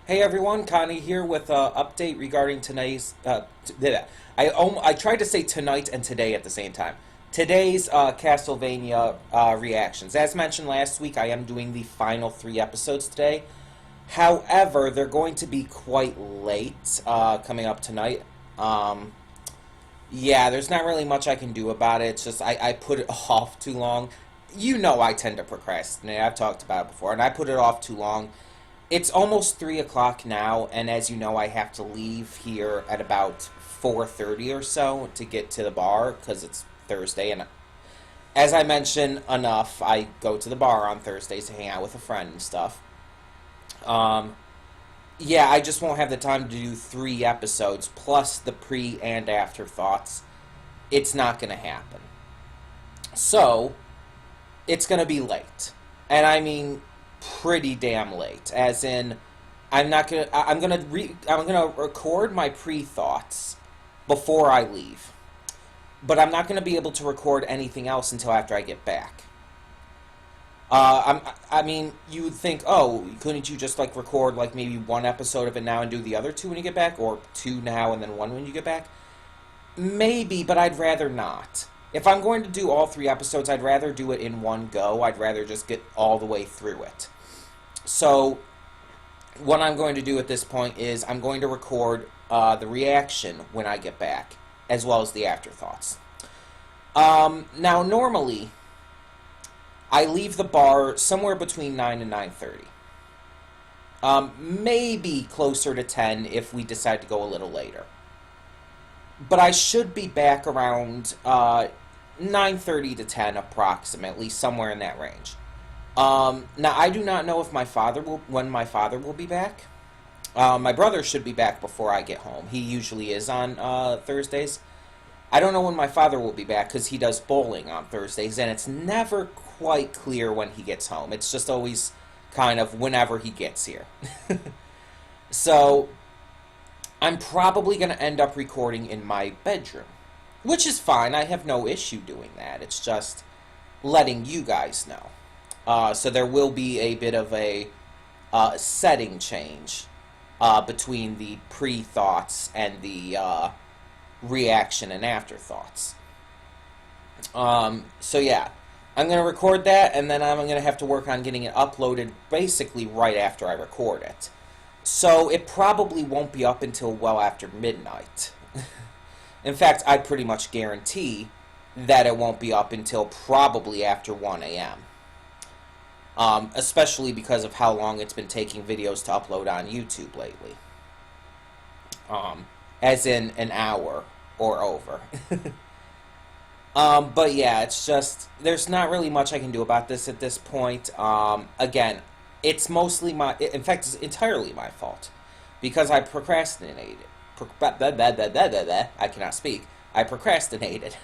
Hey everyone, Connie here with an update regarding tonight's. I tried to say tonight and today at the same time. Today's Castlevania reactions. As mentioned last week, I am doing the final 3 episodes today. However, they're going to be quite late coming up tonight. Yeah, there's not really much I can do about it. It's just I put it off too long. You know I tend to procrastinate. I've talked about it before, and I put it off too long. It's almost 3 o'clock now, and as you know, I have to leave here at about 4:30 or so to get to the bar, because it's Thursday, and as I mentioned enough, I go to the bar on Thursdays to hang out with a friend and stuff. Yeah, I just won't have the time to do 3 episodes, plus the pre- and afterthoughts. It's not going to happen. So, it's going to be late. And I mean pretty damn late, as in I'm gonna record my pre-thoughts before I leave, but I'm not gonna be able to record anything else until after I get back. I mean, you would think, oh, couldn't you just like record like maybe 1 episode of it now and do the other 2 when you get back, or 2 now and then 1 when you get back? Maybe, but I'd rather not. If I'm going to do all 3 episodes, I'd rather do it in one go. I'd rather just get all the way through it. So, what I'm going to do at this point is I'm going to record the reaction when I get back, as well as the afterthoughts. Now, normally, I leave the bar somewhere between 9 and 9:30. Maybe closer to 10 if we decide to go a little later. But I should be back around 9:30 to 10 approximately, somewhere in that range. Now, I do not know if when my father will be back. My brother should be back before I get home. He usually is on Thursdays. I don't know when my father will be back because he does bowling on Thursdays, and it's never quite clear when he gets home. It's just always kind of whenever he gets here. So, I'm probably going to end up recording in my bedroom, which is fine. I have no issue doing that. It's just letting you guys know. So there will be a bit of a setting change between the pre-thoughts and the reaction and afterthoughts. So yeah, I'm going to record that, and then I'm going to have to work on getting it uploaded basically right after I record it. So it probably won't be up until well after midnight. In fact, I pretty much guarantee that it won't be up until probably after 1 a.m. Especially because of how long it's been taking videos to upload on YouTube lately. As in an hour or over. But yeah, it's just, there's not really much I can do about this at this point. Again, it's mostly in fact, it's entirely my fault. Because I procrastinated. I cannot speak. I procrastinated.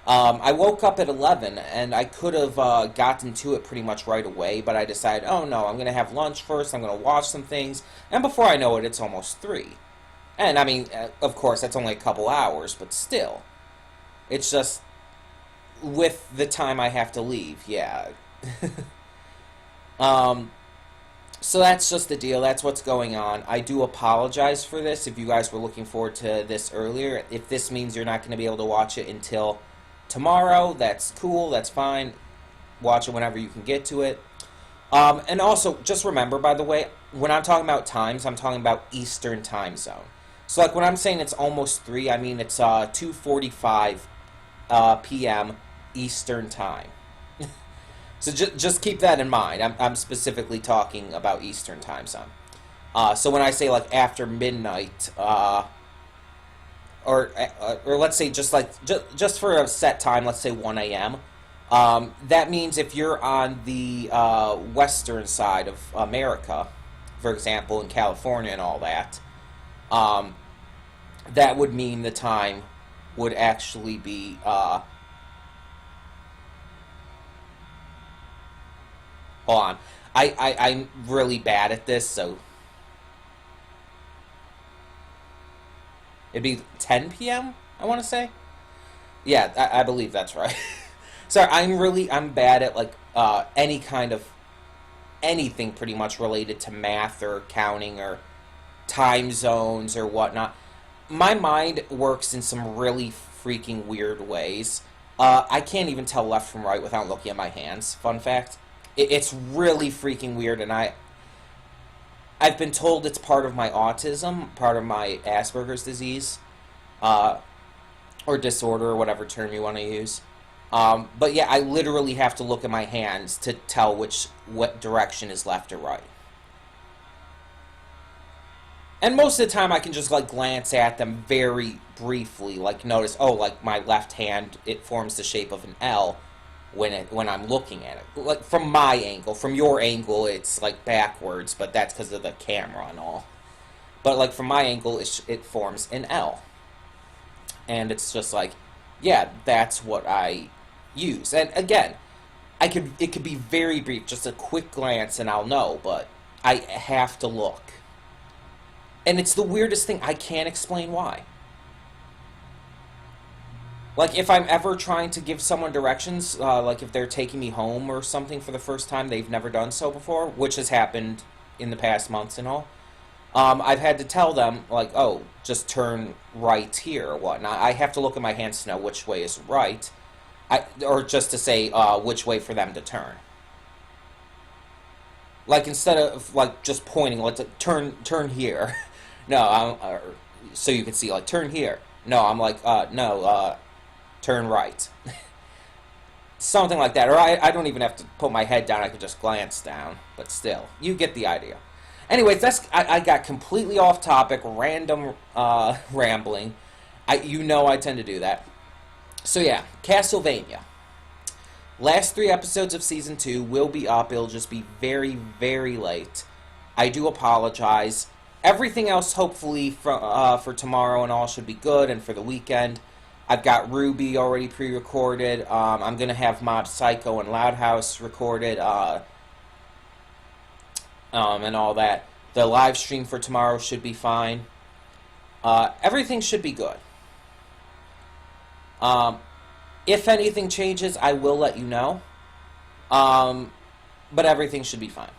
I woke up at 11, and I could have gotten to it pretty much right away, but I decided, oh no, I'm going to have lunch first, I'm going to watch some things, and before I know it, it's almost 3. And, I mean, of course, that's only a couple hours, but still. It's just, with the time I have to leave, yeah. So that's just the deal. That's what's going on. I do apologize for this if you guys were looking forward to this earlier. If this means you're not going to be able to watch it until tomorrow, that's cool, that's fine. Watch it whenever you can get to it. And also, just remember, by the way, when I'm talking about times, I'm talking about Eastern time zone. So, like, when I'm saying it's almost 3, I mean it's 2:45 p.m. Eastern time. So just keep that in mind. I'm specifically talking about Eastern time zone. So when I say, like, after midnight, or let's say just for a set time, let's say 1 a.m., that means if you're on the western side of America, for example, in California and all that, that would mean the time would actually be hold on. I'm really bad at this, so it'd be 10 p.m., I want to say? Yeah, I believe that's right. Sorry, I'm bad at, like, any kind of anything pretty much related to math or counting or time zones or whatnot. My mind works in some really freaking weird ways. I can't even tell left from right without looking at my hands. Fun fact. It's really freaking weird, and I've been told it's part of my autism, part of my Asperger's disease, or disorder, or whatever term you want to use. But yeah, I literally have to look at my hands to tell what direction is left or right. And most of the time I can just like glance at them very briefly, like notice, oh, like my left hand, it forms the shape of an L when I'm looking at it. Like from my angle, from your angle, it's like backwards, but that's because of the camera and all. But like from my angle, it forms an L. And it's just like, yeah, that's what I use. And again, it could be very brief, just a quick glance and I'll know, but I have to look. And it's the weirdest thing. I can't explain why. Like, if I'm ever trying to give someone directions, like if they're taking me home or something for the first time, they've never done so before, which has happened in the past months and all, I've had to tell them, like, oh, just turn right here or whatnot. I have to look at my hands to know which way is right, or just to say which way for them to turn. Like, instead of, like, just pointing, let's turn here. No, so you can see, like, turn here. No, I'm like, no, turn right. Something like that. Or I don't even have to put my head down. I can just glance down. But still, you get the idea. Anyways, I got completely off topic, random rambling. I tend to do that. So yeah, Castlevania. Last 3 episodes of Season 2 will be up. It'll just be very, very late. I do apologize. Everything else, hopefully, for tomorrow and all should be good, and for the weekend. I've got Ruby already pre-recorded. I'm going to have Mob Psycho and Loud House recorded, and all that. The live stream for tomorrow should be fine. Everything should be good. If anything changes, I will let you know. But everything should be fine.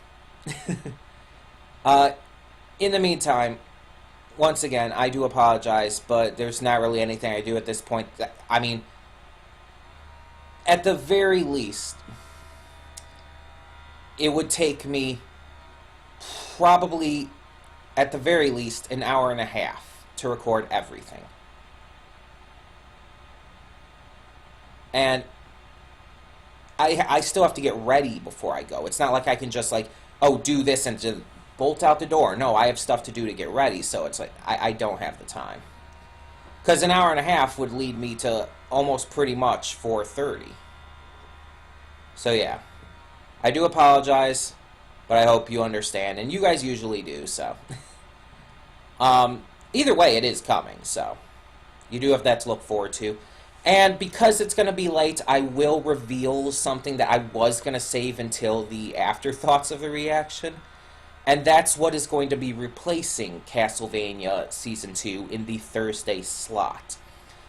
In the meantime, once again, I do apologize, but there's not really anything I do at this point. I mean, at the very least, it would take me probably, at the very least, an hour and a half to record everything. And I still have to get ready before I go. It's not like I can just, like, oh, do this and just bolt out the door. No, I have stuff to do to get ready, so it's like, I don't have the time. Because an hour and a half would lead me to almost pretty much 4:30. So yeah, I do apologize, but I hope you understand, and you guys usually do, so. Either way, it is coming, so you do have that to look forward to. And because it's going to be late, I will reveal something that I was going to save until the afterthoughts of the reaction. And that's what is going to be replacing Castlevania Season 2 in the Thursday slot.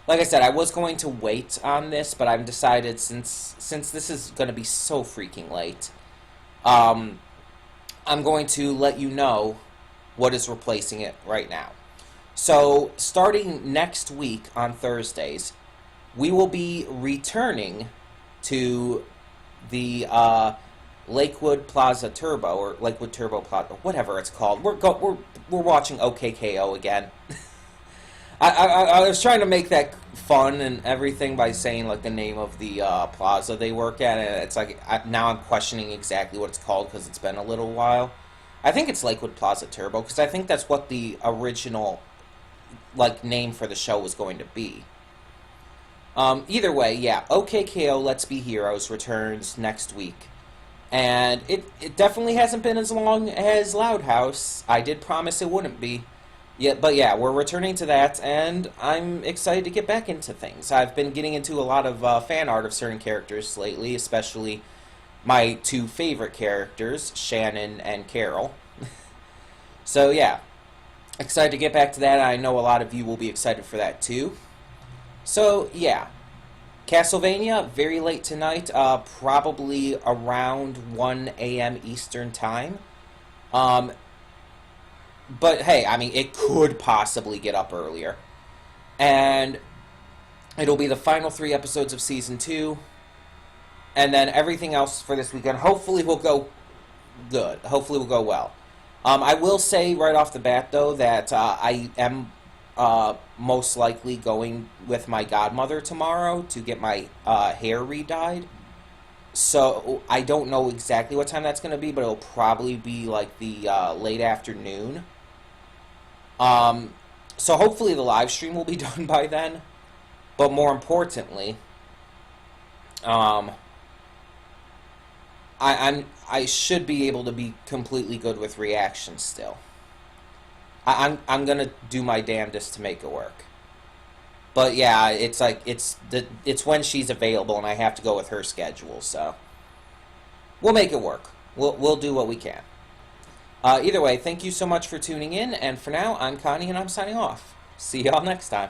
Like I said, I was going to wait on this, but I've decided since this is going to be so freaking late, I'm going to let you know what is replacing it right now. So, starting next week on Thursdays, we will be returning to the Lakewood Plaza Turbo, or Lakewood Turbo Plaza, whatever it's called. We're watching OKKO again. I was trying to make that fun and everything by saying like the name of the plaza they work at, and it's like now I'm questioning exactly what it's called because it's been a little while. I think it's Lakewood Plaza Turbo because I think that's what the original like name for the show was going to be. Either way, yeah, OKKO Let's Be Heroes returns next week. And it definitely hasn't been as long as Loud House. I did promise it wouldn't be. Yeah, but yeah, we're returning to that, and I'm excited to get back into things. I've been getting into a lot of fan art of certain characters lately, especially my 2 favorite characters, Shannon and Carol. So yeah, excited to get back to that. I know a lot of you will be excited for that too. So yeah, Castlevania, very late tonight, probably around 1 a.m. Eastern Time. Um, but hey, I mean, it could possibly get up earlier. And it'll be the final 3 episodes of Season 2. And then everything else for this weekend hopefully will go good. Hopefully will go well. I will say right off the bat, though, that I am most likely going with my godmother tomorrow to get my hair re-dyed. So I don't know exactly what time that's going to be, but it'll probably be like the late afternoon. So hopefully the live stream will be done by then. But more importantly, I should be able to be completely good with reactions still. I'm gonna do my damnedest to make it work. But yeah, it's like it's when she's available, and I have to go with her schedule. So we'll make it work. We'll do what we can. Either way, thank you so much for tuning in, and for now, I'm Connie, and I'm signing off. See y'all next time.